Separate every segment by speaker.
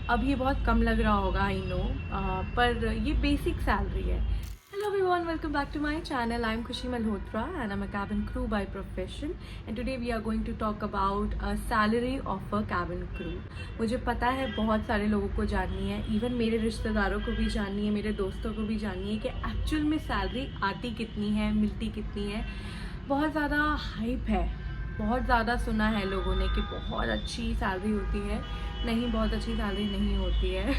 Speaker 1: अब ये बहुत कम लग रहा होगा, आई नो, पर ये बेसिक सैलरी है। Hello everyone, welcome back to my channel. I'm Khushi Malhotra and I'm a cabin crew by profession, and today we are going to talk about a salary of a cabin crew. मुझे पता है बहुत सारे लोगों को जाननी है, even मेरे रिश्तेदारों को भी जाननी है, मेरे दोस्तों को भी जाननी है कि एक्चुअल में सैलरी आती कितनी है, मिलती कितनी है। बहुत ज़्यादा हाइप है, बहुत ज़्यादा सुना है लोगों ने कि बहुत अच्छी सैलरी होती है। नहीं, बहुत अच्छी सैलरी नहीं होती है।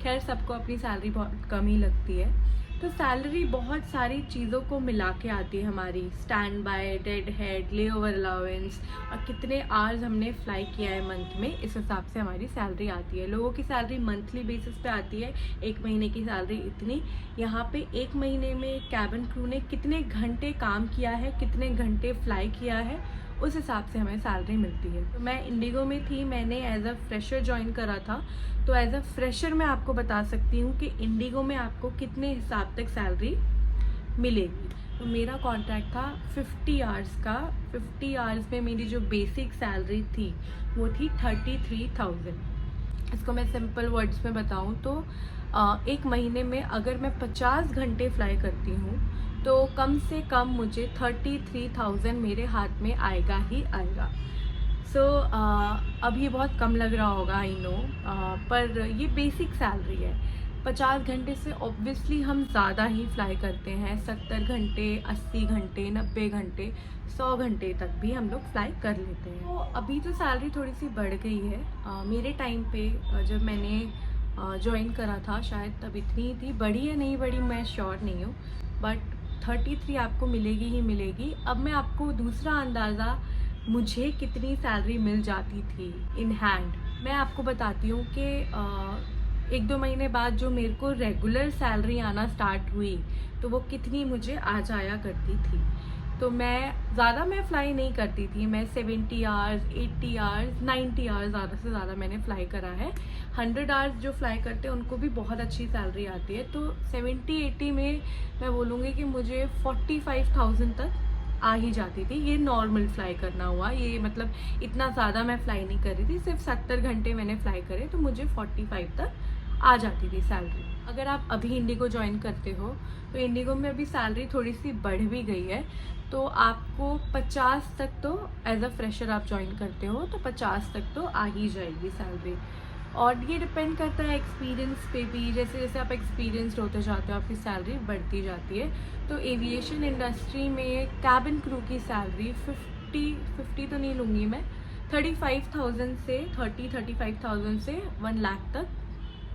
Speaker 1: खैर, सबको अपनी सैलरी बहुत कम ही लगती है। तो सैलरी बहुत सारी चीज़ों को मिला के आती है हमारी, स्टैंड बाय, डेड हेड, ले ओवर अलाउंस और कितने आवर्स हमने फ्लाई किया है मंथ में, इस हिसाब से हमारी सैलरी आती है। लोगों की सैलरी मंथली बेसिस पे आती है, एक महीने की सैलरी इतनी। यहाँ पे एक महीने में कैबिन क्रू ने कितने घंटे काम किया है, कितने घंटे फ्लाई किया है, उस हिसाब से हमें सैलरी मिलती है। तो मैं इंडिगो में थी, मैंने एज अ फ्रेशर ज्वाइन करा था। तो एज अ फ्रेशर मैं आपको बता सकती हूँ कि इंडिगो में आपको कितने हिसाब तक सैलरी मिलेगी। तो मेरा कॉन्ट्रैक्ट था 50 आवर्स का। 50 आवर्स में मेरी जो बेसिक सैलरी थी वो थी 33,000। इसको मैं सिंपल वर्ड्स में बताऊँ तो एक महीने में अगर मैं 50 घंटे फ्लाई करती हूँ तो कम से कम मुझे 33,000 मेरे हाथ में आएगा ही आएगा। सो अब ये बहुत कम लग रहा होगा, आई नो, पर ये बेसिक सैलरी है। 50 घंटे से ऑब्वियसली हम ज़्यादा ही फ्लाई करते हैं, 70 घंटे, 80 घंटे, 90 घंटे, 100 घंटे तक भी हम लोग फ्लाई कर लेते हैं। तो अभी तो सैलरी थोड़ी सी बढ़ गई है। मेरे टाइम पे जब मैंने ज्वाइन करा था शायद तब इतनी ही थी, बढ़ी है नहीं बढ़ी मैं श्योर नहीं हूँ, बट 33 आपको मिलेगी ही मिलेगी। अब मैं आपको दूसरा अंदाज़ा मुझे कितनी सैलरी मिल जाती थी इन हैंड मैं आपको बताती हूँ कि 1-2 महीने बाद जो मेरे को रेगुलर सैलरी आना स्टार्ट हुई तो वो कितनी मुझे आ जाया करती थी। तो मैं फ्लाई नहीं करती थी, मैं 70 आवर्स, 80 आवर्स, 90 आवर्स ज़्यादा से ज़्यादा मैंने फ्लाई करा है। 100 आवर्स जो फ्लाई करते हैं उनको भी बहुत अच्छी सैलरी आती है। तो 70-80 में मैं बोलूँगी कि मुझे 45,000 तक आ ही जाती थी। ये नॉर्मल फ्लाई करना हुआ, ये मतलब इतना ज़्यादा मैं फ्लाई नहीं कर रही थी, सिर्फ 70 घंटे मैंने फ्लाई करे तो मुझे 45 तक आ जाती थी सैलरी। अगर आप अभी इंडिगो ज्वाइन करते हो तो इंडिगो में अभी सैलरी थोड़ी सी बढ़ भी गई है, तो आपको 50 तक तो एज अ फ्रेशर आप ज्वाइन करते हो तो 50 तक तो आ ही जाएगी सैलरी। और ये डिपेंड करता है एक्सपीरियंस पे भी, जैसे जैसे आप एक्सपीरियंसड होते जाते हो आपकी सैलरी बढ़ती जाती है। तो एविएशन इंडस्ट्री में कैबिन क्रू की सैलरी 50 तो नहीं लूँगी मैं, 35,000 से 35,000 से 1 लाख तक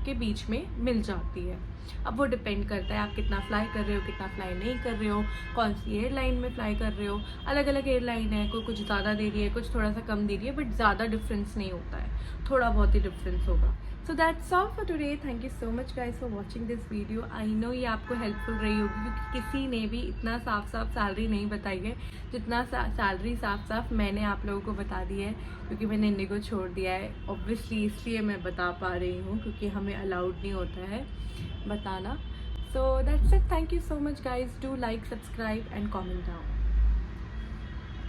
Speaker 1: के बीच में मिल जाती है। अब वो डिपेंड करता है आप कितना फ्लाई कर रहे हो, कितना फ्लाई नहीं कर रहे हो, कौन सी एयरलाइन में फ्लाई कर रहे हो। अलग अलग एयरलाइन है, कोई कुछ ज़्यादा दे रही है, कुछ थोड़ा सा कम दे रही है, बट ज़्यादा डिफरेंस नहीं होता है, थोड़ा बहुत ही डिफरेंस होगा। So that's all for today. Thank you so much guys for watching this video. I know ये आपको हेल्पफुल रही होगी क्योंकि किसी ने भी इतना साफ साफ सैलरी नहीं बताई है जितना सैलरी साफ साफ मैंने आप लोगों को बता दी है, क्योंकि मैंने इंडिगो छोड़ दिया है। ऑब्वियसली इसलिए मैं बता पा रही हूँ क्योंकि हमें अलाउड नहीं होता है बताना। So that's it. Thank you so much guys. Do like, subscribe and comment down.